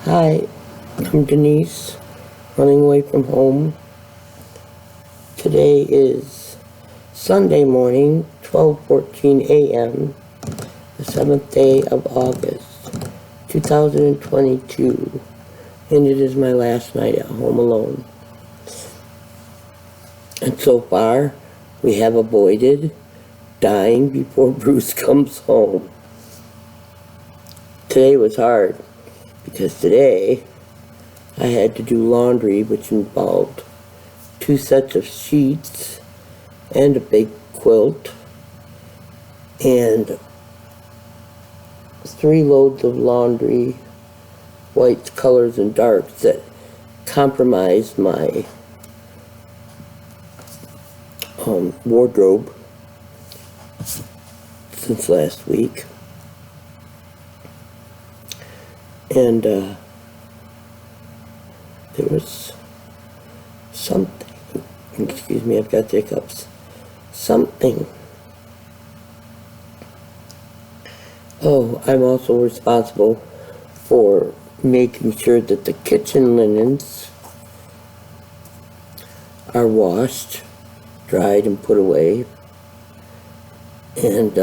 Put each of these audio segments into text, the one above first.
Hi, I'm Denise, running away from home. Today is Sunday morning, 12:14 a.m., the 7th day of August, 2022, and it is my last night at home alone. And so far, we have avoided dying before Bruce comes home. Today was hard, because today I had to do laundry, which involved 2 sets of sheets and a big quilt and 3 loads of laundry, whites, colors, and darks that compromised my wardrobe since last week. And there was something, excuse me, I've got the hiccups, something. Oh, I'm also responsible for making sure that the kitchen linens are washed, dried, and put away. And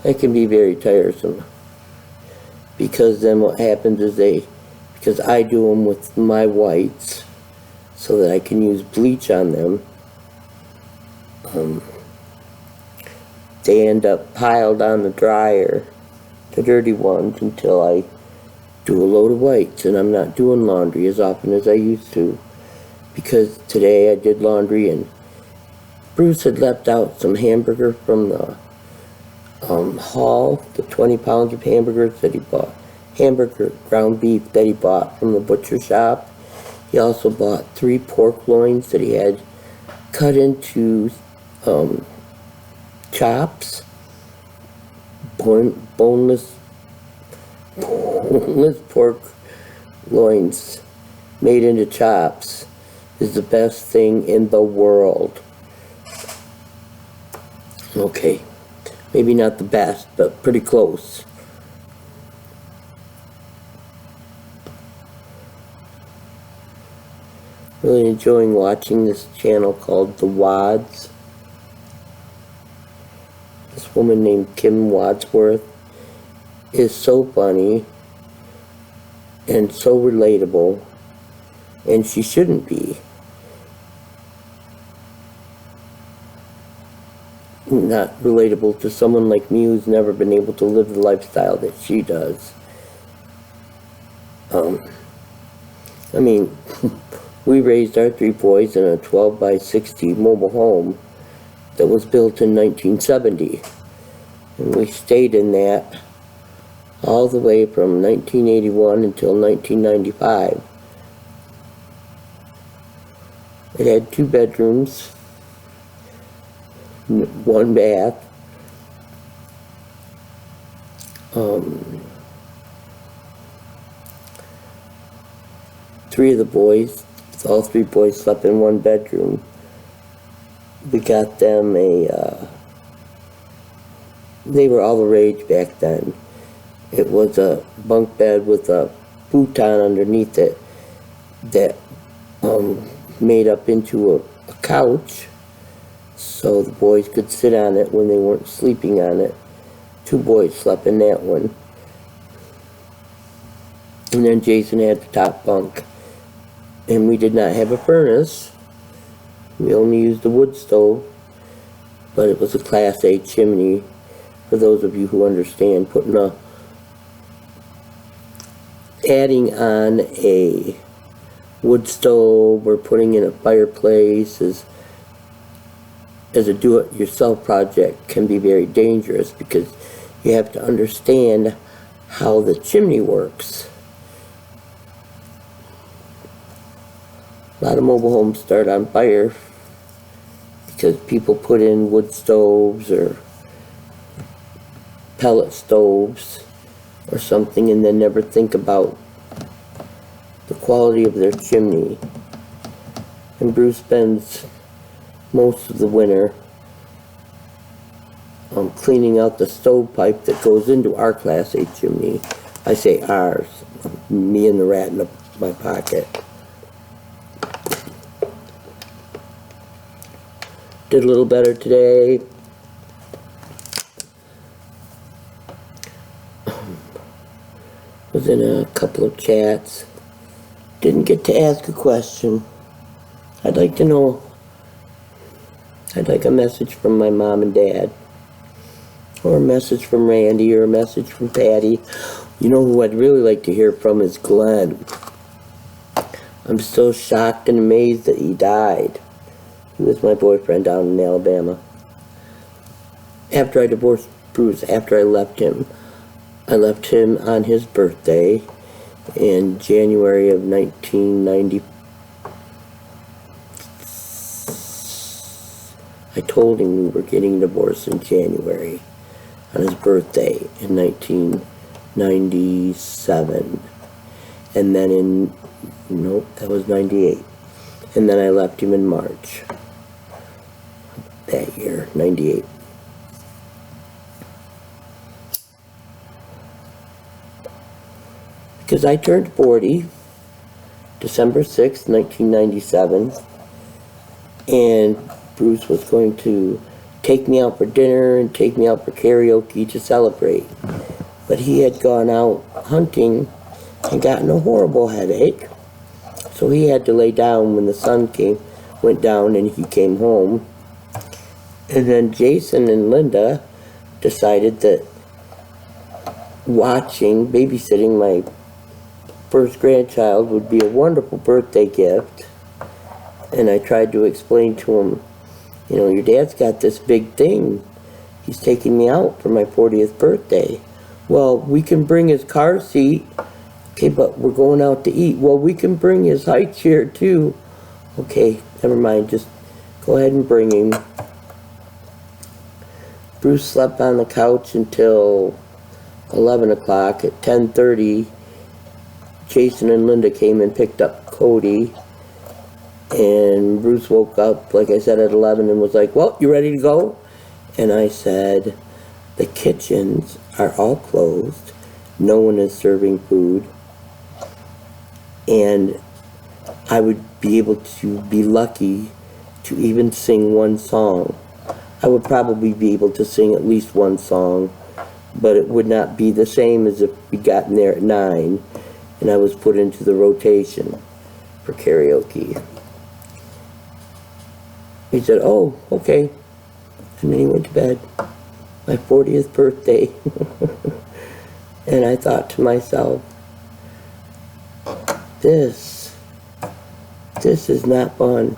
it can be very tiresome, because then what happens is because I do them with my whites so that I can use bleach on them, they end up piled on the dryer, the dirty ones, until I do a load of whites, and I'm not doing laundry as often as I used to, because today I did laundry and Bruce had left out some hamburger from the haul, the 20 pounds of hamburgers that he bought, ground beef that he bought from the butcher shop. He also bought 3 pork loins that he had cut into chops, boneless pork loins made into chops is the best thing in the world. Okay, maybe not the best, but pretty close. Really enjoying watching this channel called The Wads. This woman named Kim Wadsworth is so funny and so relatable, and she shouldn't be. Not relatable to someone like me who's never been able to live the lifestyle that she does. I mean, we raised our 3 boys in a 12 by 60 mobile home that was built in 1970. And we stayed in that all the way from 1981 until 1995. It had 2 bedrooms, 1 bath, three of the boys, all 3 boys slept in 1 bedroom. We got them they were all the rage back then. It was a bunk bed with a futon underneath it that made up into a couch, so the boys could sit on it when they weren't sleeping on it. 2 boys slept in that one. And then Jason had the top bunk. And we did not have a furnace. We only used a wood stove, but it was a Class A chimney, for those of you who understand. Adding on a wood stove or putting in a fireplace as a do-it-yourself project can be very dangerous, because you have to understand how the chimney works. A lot of mobile homes start on fire because people put in wood stoves or pellet stoves or something and then never think about the quality of their chimney. And Bruce spends most of the winter cleaning out the stovepipe that goes into our Class A chimney. I say ours, me and the rat in my pocket. Did a little better today. Was in a couple of chats. Didn't get to ask a question. I'd like to know. I'd like a message from my mom and dad. Or a message from Randy, or a message from Patty. You know who I'd really like to hear from is Glenn. I'm still shocked and amazed that he died. He was my boyfriend down in Alabama. After I divorced Bruce, after I left him on his birthday in January of 1990. I told him we were getting divorced in January on his birthday in 1997. And then that was 98. And then I left him in March that year, 98. Because I turned 40, December 6th, 1997, and Bruce was going to take me out for dinner and take me out for karaoke to celebrate. But he had gone out hunting and gotten a horrible headache, so he had to lay down when the sun went down and he came home. And then Jason and Linda decided that babysitting my first grandchild would be a wonderful birthday gift. And I tried to explain to him, your dad's got this big thing. He's taking me out for my 40th birthday. Well, we can bring his car seat. Okay, but we're going out to eat. Well, we can bring his high chair too. Okay, never mind. Just go ahead and bring him. Bruce slept on the couch until 11 o'clock. At 10:30, Jason and Linda came and picked up Cody. And Bruce woke up, like I said, at 11 and was like, well, you ready to go? And I said, the kitchens are all closed. No one is serving food. And I would be able to be lucky to even sing one song. I would probably be able to sing at least one song, but it would not be the same as if we'd gotten there at 9 and I was put into the rotation for karaoke. He said, oh, okay. And then he went to bed. My 40th birthday. And I thought to myself, this is not fun.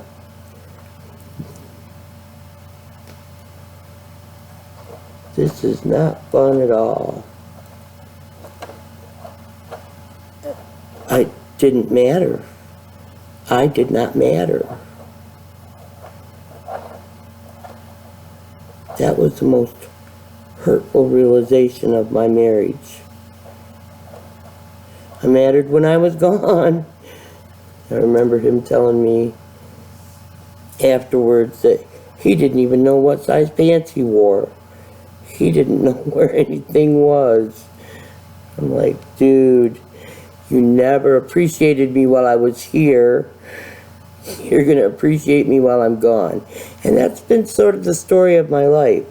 This is not fun at all. I didn't matter. I did not matter. That was the most hurtful realization of my marriage. I mattered when I was gone. I remember him telling me afterwards that he didn't even know what size pants he wore. He didn't know where anything was. I'm like, dude, you never appreciated me while I was here. You're going to appreciate me while I'm gone. And that's been sort of the story of my life.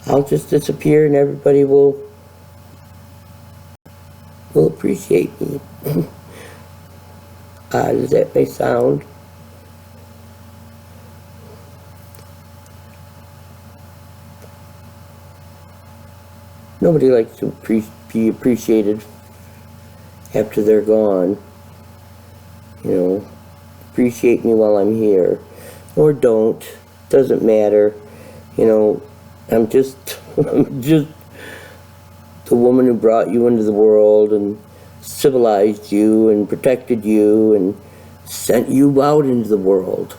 I'll just disappear and everybody will appreciate me. Odd as that may sound. Nobody likes to be appreciated after they're gone. Appreciate me while I'm here. Or don't. Doesn't matter. I'm just the woman who brought you into the world and civilized you and protected you and sent you out into the world.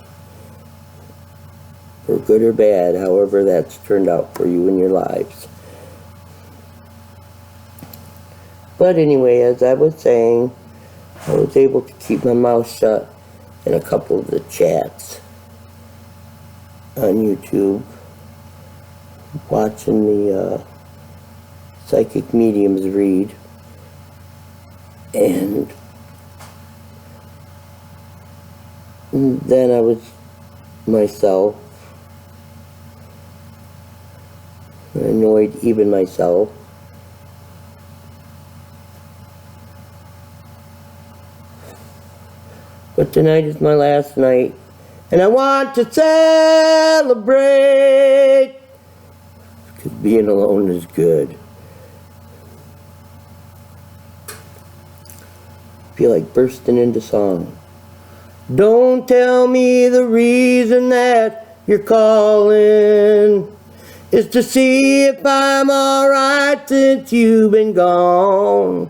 For good or bad, however that's turned out for you in your lives. But anyway, as I was saying, I was able to keep my mouth shut in a couple of the chats on YouTube. watching the psychic mediums read, and then I was myself. I annoyed even myself. But tonight is my last night, and I want to celebrate, because being alone is good. I feel like bursting into song. Don't tell me the reason that you're calling is to see if I'm alright since you've been gone.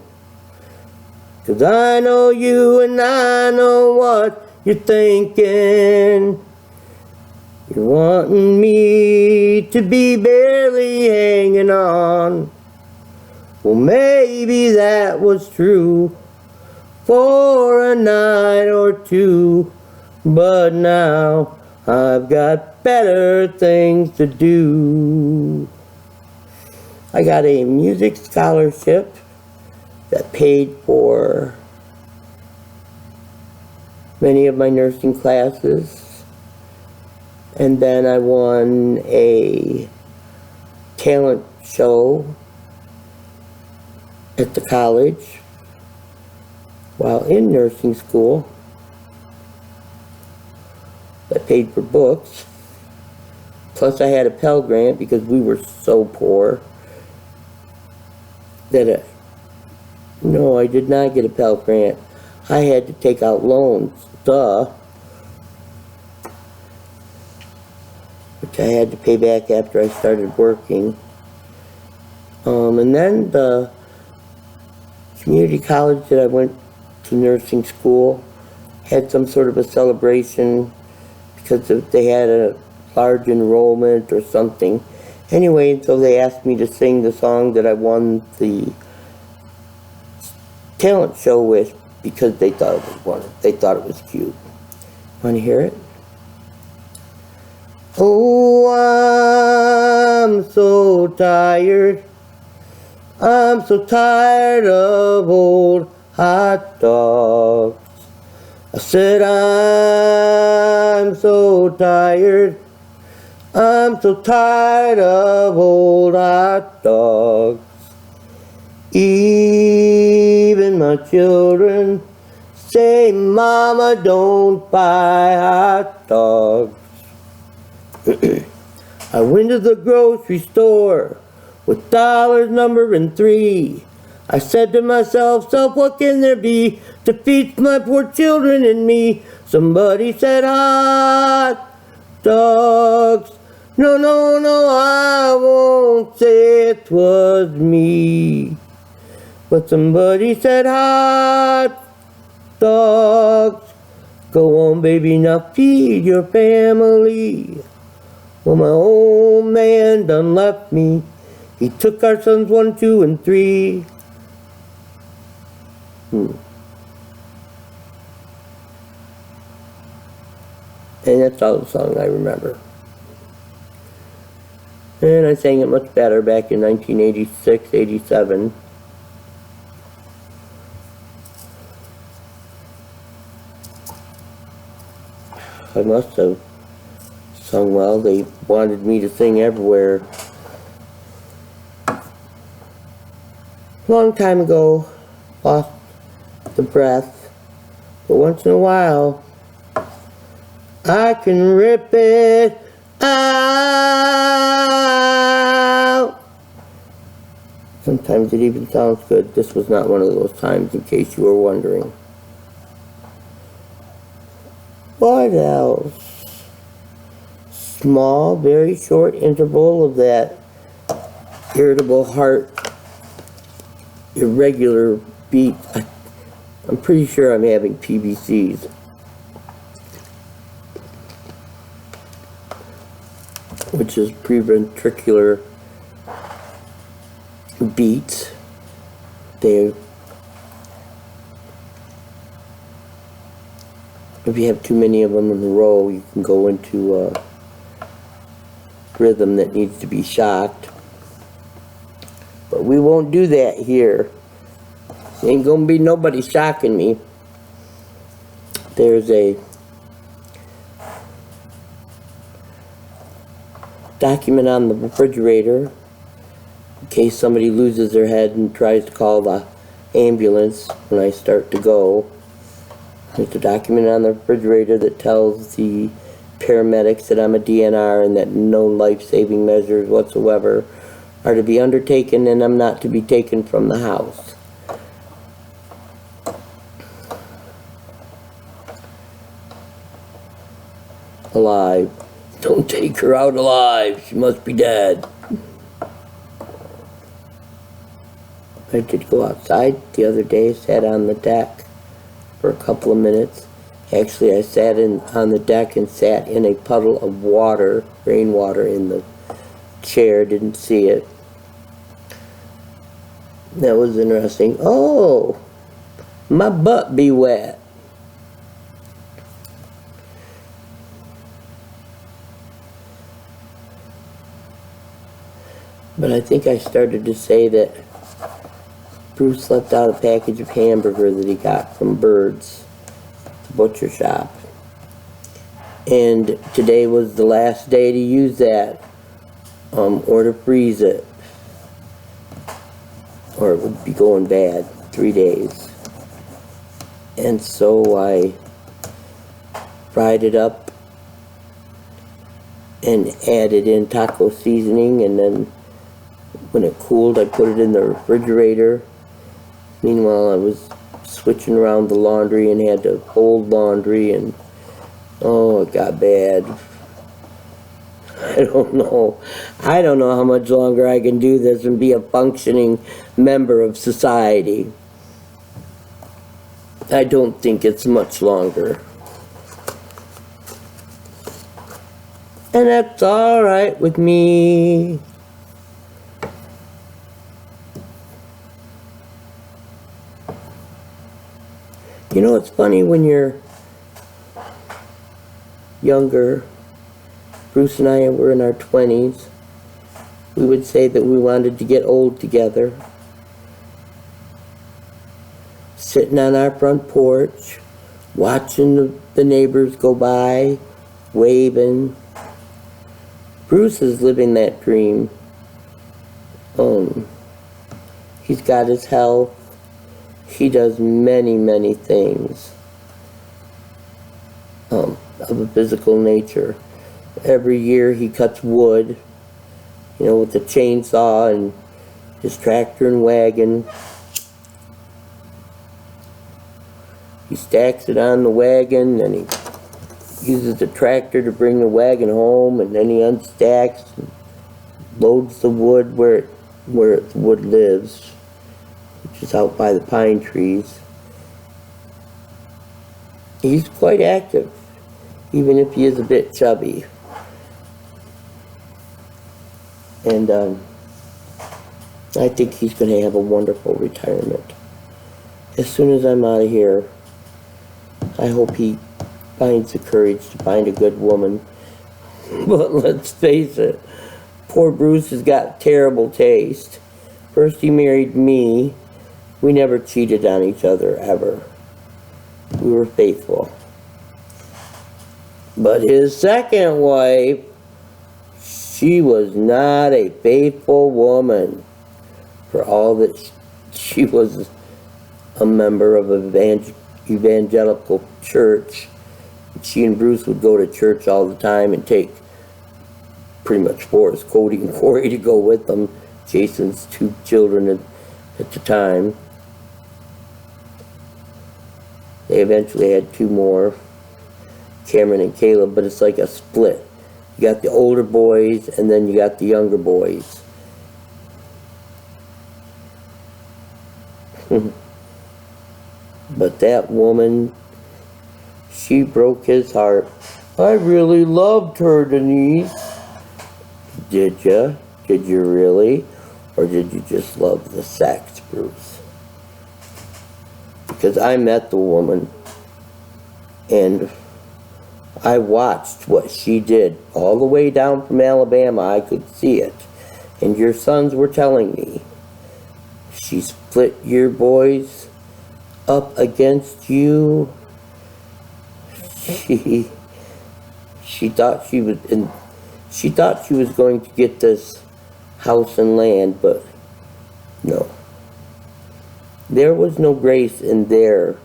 'Cause I know you and I know what you're thinking. You're wanting me to be barely hanging on. Well, maybe that was true for a night or two, but now I've got better things to do. I got a music scholarship that paid for many of my nursing classes, and then I won a talent show at the college while in nursing school that paid for books. Plus I had a Pell Grant because we were so poor that no, I did not get a Pell Grant. I had to take out loans, duh, which I had to pay back after I started working. And then the community college that I went to nursing school had some sort of a celebration because they had a large enrollment or something. Anyway, so they asked me to sing the song that I won the talent show with because they thought it was cute. Want to hear it? Oh, I'm so tired. I'm so tired of old hot dogs. I said I'm so tired. I'm so tired of old hot dogs. Even my children say, Mama, don't buy hot dogs. I went to the grocery store with dollars numbering 3. I said to myself, self, what can there be to feed my poor children and me? Somebody said hot dogs. No, no, no, I won't say it was me. But somebody said hot dogs. Go on, baby, now feed your family. Well, my old man done left me. He took our sons 1, 2, and 3. And that's all the song I remember. And I sang it much better back in 1986, 87. I must have sung well. They wanted me to sing everywhere. Long time ago, lost the breath, but once in a while, I can rip it out. Sometimes it even sounds good. This was not one of those times, in case you were wondering. What else? Small, very short interval of that irritable heart, irregular beat. I'm pretty sure I'm having PVCs. Which is preventricular beats. If you have too many of them in a row, you can go into rhythm that needs to be shocked. But we won't do that here. Ain't gonna be nobody shocking me. There's a document on the refrigerator in case somebody loses their head and tries to call the ambulance when I start to go. There's a document on the refrigerator that tells the paramedics that I'm a DNR and that no life-saving measures whatsoever are to be undertaken and I'm not to be taken from the house. Alive. Don't take her out alive. She must be dead. I did go outside the other day, sat on the deck for a couple of minutes. Actually, I sat on the deck and sat in a puddle of water, rainwater in the chair, didn't see it. That was interesting. Oh, my butt be wet. But I think I started to say that Bruce left out a package of hamburger that he got from Bird's, the butcher shop. And today was the last day to use that, or to freeze it. Or it would be going bad, 3 days. And so I fried it up and added in taco seasoning, and then when it cooled I put it in the refrigerator. Meanwhile I was switching around the laundry and had to fold laundry, and oh, it got bad. I don't know how much longer I can do this and be a functioning member of society. I don't think it's much longer. And that's all right with me. You know, it's funny when you're younger. Bruce and I were in our 20s. We would say that we wanted to get old together. Sitting on our front porch, watching the neighbors go by, waving. Bruce is living that dream. He's got his health. He does many, many things of a physical nature. Every year he cuts wood, you know, with a chainsaw and his tractor and wagon. He stacks it on the wagon, and he uses the tractor to bring the wagon home, and then he unstacks and loads the wood where the wood lives, which is out by the pine trees. He's quite active, even if he is a bit chubby. And I think he's going to have a wonderful retirement. As soon as I'm out of here, I hope he finds the courage to find a good woman. But let's face it, poor Bruce has got terrible taste. First he married me. We never cheated on each other, ever. We were faithful. But his second wife, she was not a faithful woman. For all that she was a member of an evangelical church. She and Bruce would go to church all the time and take pretty much forced Cody and Corey to go with them. Jason's 2 children at the time. They eventually had 2 more, Cameron and Caleb, but it's like a split. You got the older boys, and then you got the younger boys. But that woman, she broke his heart. I really loved her, Denise. Did ya? Did you really? Or did you just love the sex, Bruce? Because I met the woman, and I watched what she did all the way down from Alabama. I could see it. And your sons were telling me. She split your boys up against you. She thought she was going to get this house and land, but no. There was no grace in their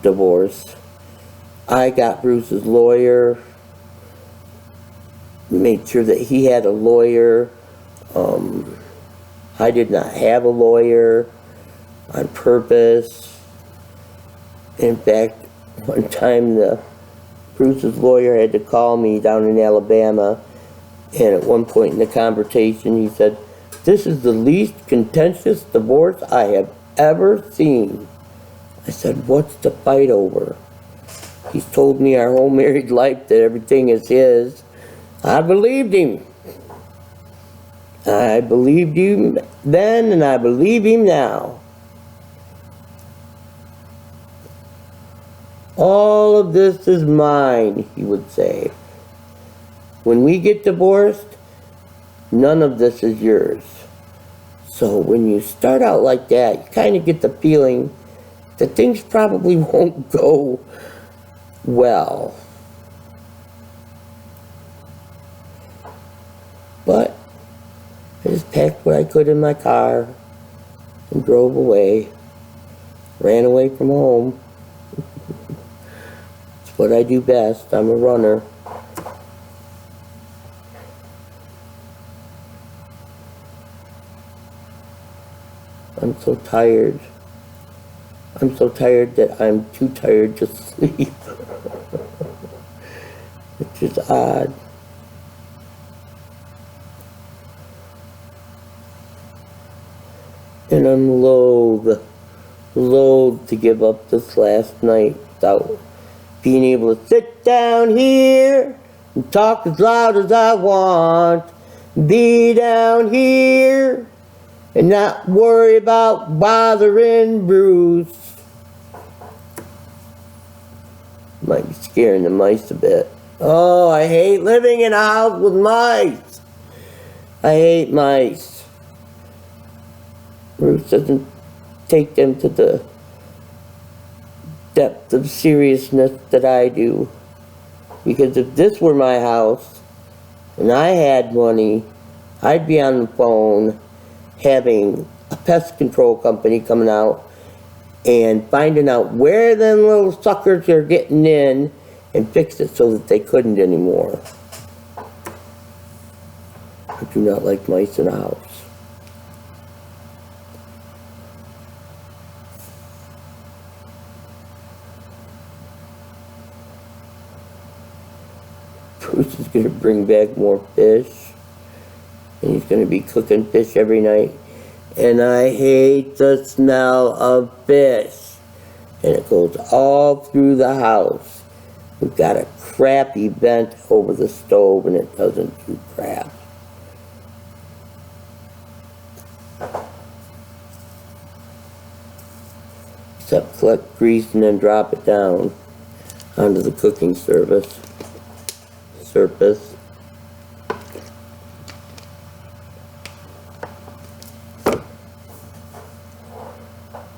divorce. I got Bruce's lawyer, made sure that he had a lawyer. I did not have a lawyer on purpose. In fact, one time Bruce's lawyer had to call me down in Alabama, and at one point in the conversation he said, "This is the least contentious divorce I have ever seen." I said, "What's the fight over?" He's told me our whole married life that everything is his. I believed him. I believed him then, and I believe him now. All of this is mine, he would say. When we get divorced, none of this is yours. So when you start out like that, you kind of get the feeling that things probably won't go well. But I just packed what I could in my car and drove away. Ran away from home. It's what I do best. I'm a runner. I'm so tired. I'm so tired that I'm too tired to sleep. Which is odd. And I'm loath to give up this last night without being able to sit down here and talk as loud as I want, be down here and not worry about bothering Bruce. Might be scaring the mice a bit. Oh, I hate living in a house with mice. I hate mice. Bruce doesn't take them to the depth of seriousness that I do. Because if this were my house and I had money, I'd be on the phone having a pest control company coming out and finding out where them little suckers are getting in and fix it so that they couldn't anymore. I do not like mice in a house. Bruce is going to bring back more fish, and he's going to be cooking fish every night. And I hate the smell of fish. And it goes all through the house. We've got a crappy vent over the stove, and it doesn't do crap. Except collect grease and then drop it down onto the cooking surface.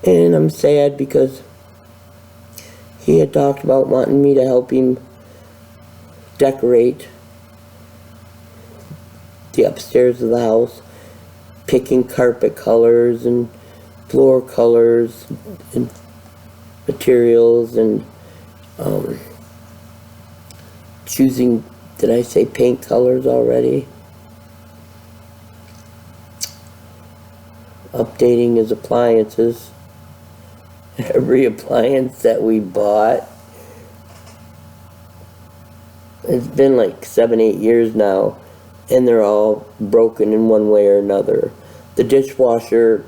And I'm sad because he had talked about wanting me to help him decorate the upstairs of the house, picking carpet colors and floor colors and materials and choosing, did I say paint colors already? Updating his appliances. Every appliance that we bought. It's been like 7-8 years now, and they're all broken in one way or another. The dishwasher,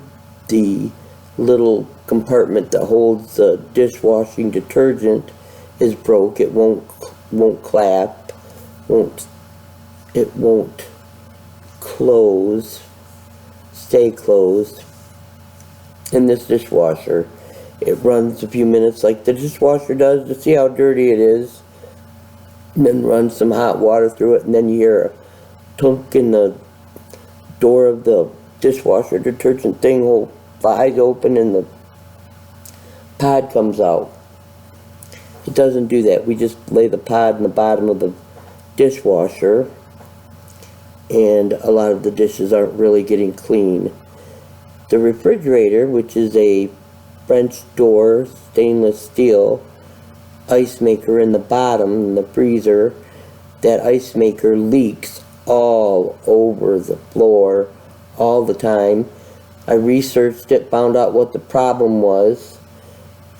the little compartment that holds the dishwashing detergent is broke. It won't clap. It won't close, stay closed. And this dishwasher, it runs a few minutes like the dishwasher does to see how dirty it is. and then run some hot water through it, and then you hear a tunk in the door of the dishwasher detergent thing will flies open and the pod comes out. It doesn't do that. We just lay the pod in the bottom of the dishwasher, and a lot of the dishes aren't really getting clean. The refrigerator, which is a French door, stainless steel ice maker in the bottom, in the freezer, that ice maker leaks all over the floor all the time. I researched it, found out what the problem was,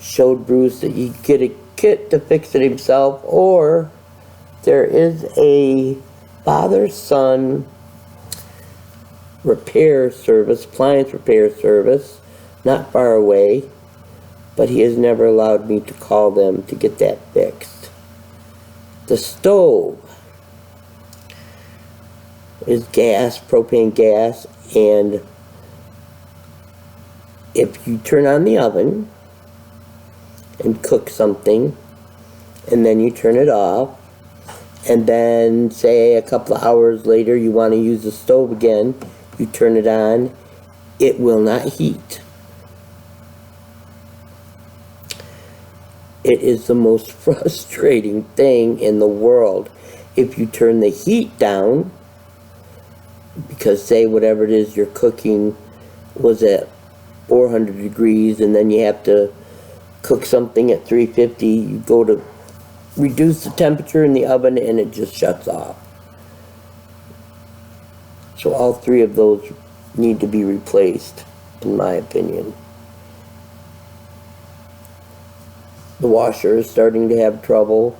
showed Bruce that he could get a kit to fix it himself, or there is a father-son repair service, appliance repair service, not far away, but he has never allowed me to call them to get that fixed. The stove is gas, propane gas, and if you turn on the oven and cook something, and then you turn it off, and then say a couple of hours later you want to use the stove again, you turn it on, it will not heat. It is the most frustrating thing in the world. If you turn the heat down, because say whatever it is you're cooking was at 400 degrees and then you have to cook something at 350, you go to reduce the temperature in the oven and it just shuts off. So all three of those need to be replaced, in my opinion. The washer is starting to have trouble.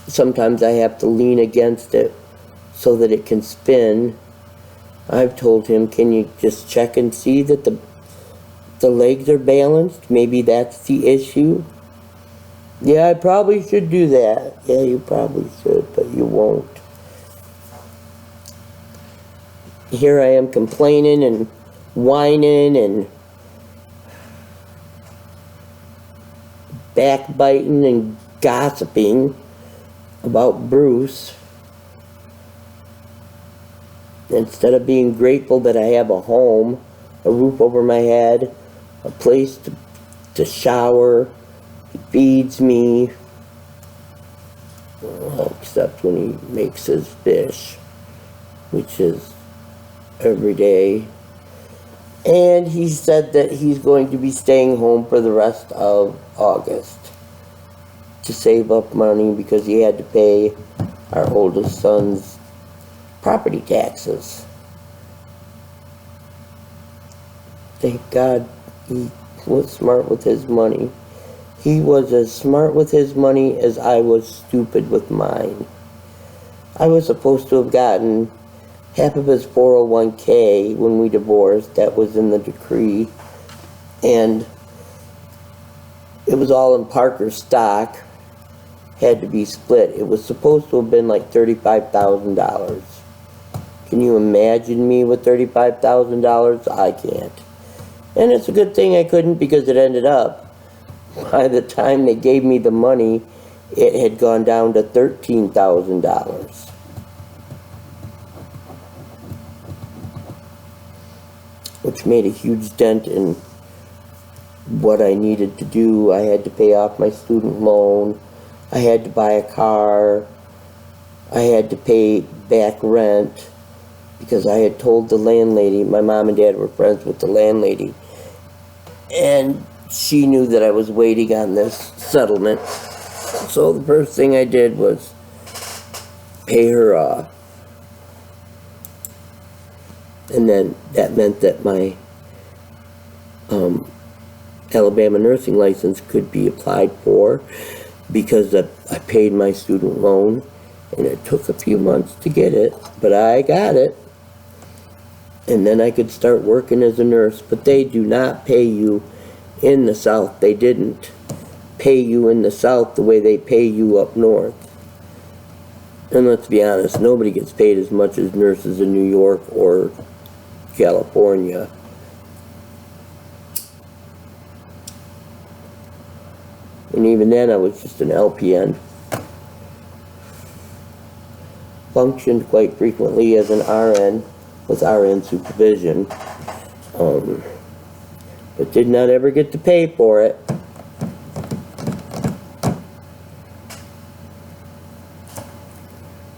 Sometimes I have to lean against it so that it can spin. I've told him, can you just check and see that the legs are balanced? Maybe that's the issue. Yeah, I probably should do that. Yeah, you probably should, but you won't. Here I am complaining and whining and backbiting and gossiping about Bruce, instead of being grateful that I have a home, a roof over my head, a place to shower. He feeds me, well, except when he makes his fish, which is every day. And he said that he's going to be staying home for the rest of August to save up money because he had to pay our oldest son's property taxes. Thank God he was smart with his money. He was as smart with his money as I was stupid with mine. I was supposed to have gotten half of his 401k when we divorced. That was in the decree. And it was all in Parker's stock. Had to be split. It was supposed to have been like $35,000. Can you imagine me with $35,000? I can't. And it's a good thing I couldn't, because it ended up, by the time they gave me the money, it had gone down to $13,000. Which made a huge dent in what I needed to do. I had to pay off my student loan. I had to buy a car. I had to pay back rent because I had told the landlady, my mom and dad were friends with the landlady, and she knew that I was waiting on this settlement. So the first thing I did was pay her off. And then that meant that my Alabama nursing license could be applied for, because I paid my student loan, and it took a few months to get it, but I got it. And then I could start working as a nurse. But they do not pay you in the South. They didn't pay you in the South the way they pay you up north. And let's be honest, nobody gets paid as much as nurses in New York or California. And even then I was just an LPN. functioned quite frequently as an RN with RN supervision, but did not ever get to pay for it.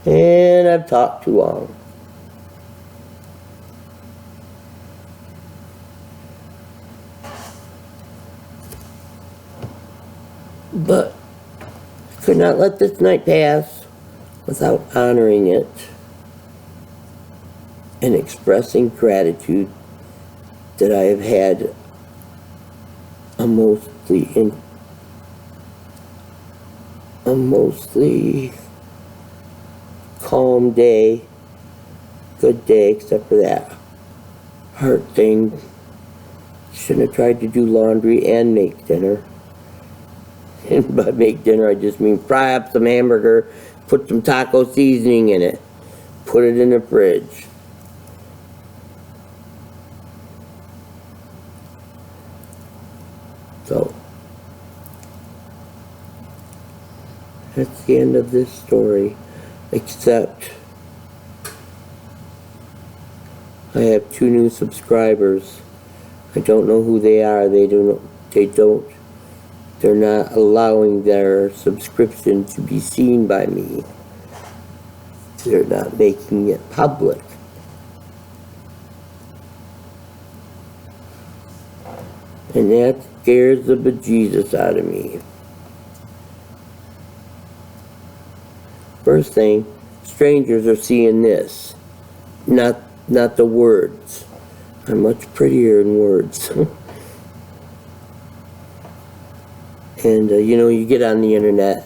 And I've talked too long. But I could not let this night pass without honoring it and expressing gratitude that I have had a mostly calm day, good day, except for that heart thing. Shouldn't have tried to do laundry and make dinner. And by make dinner, I just mean fry up some hamburger, put some taco seasoning in it, put it in the fridge. So, that's the end of this story, except I have 2 new subscribers. I don't know who they are. They're not allowing their subscription to be seen by me. They're not making it public. And that scares the bejesus out of me. First thing, strangers are seeing this, not the words. I'm much prettier in words. And you know, you get on the internet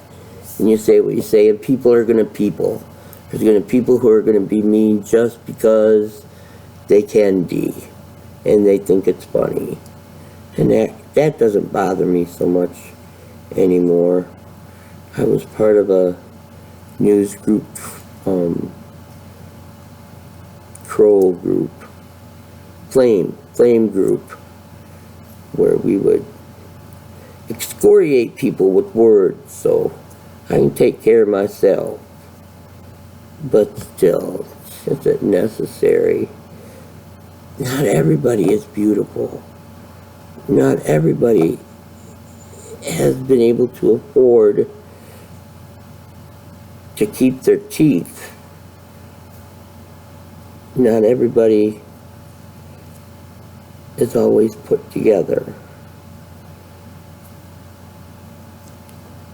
and you say what you say, and people are gonna people. There's gonna be people who are gonna be mean just because they can be, and they think it's funny. And that doesn't bother me so much anymore. I was part of a news group, troll group, flame group, where we would excoriate people with words, so I can take care of myself. But still, is it necessary? Not everybody is beautiful. Not everybody has been able to afford to keep their teeth. Not everybody is always put together.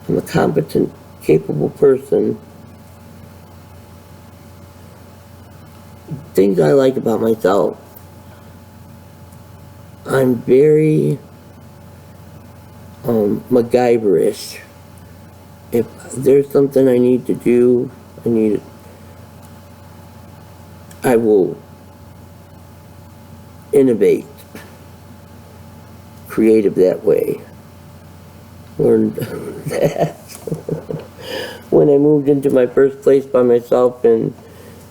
I'm a competent, capable person. Things I like about myself. I'm very MacGyverish. If there's something I need to do, I will innovate. Creative that way. Learned that when I moved into my first place by myself in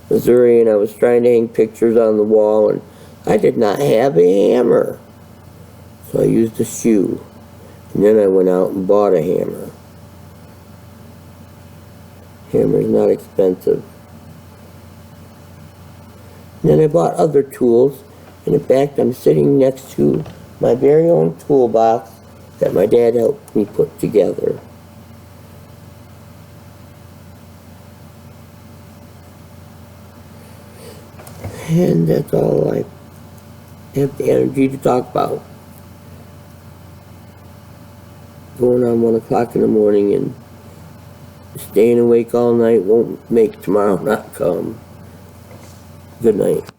Missouri, and I was trying to hang pictures on the wall, and I did not have a hammer, so I used a shoe, and then I went out and bought a hammer. Hammer's not expensive. And then I bought other tools, and in fact I'm sitting next to my very own toolbox that my dad helped me put together. And that's all I have the energy to talk about. Going on 1 o'clock in the morning and staying awake all night won't make tomorrow not come. Good night.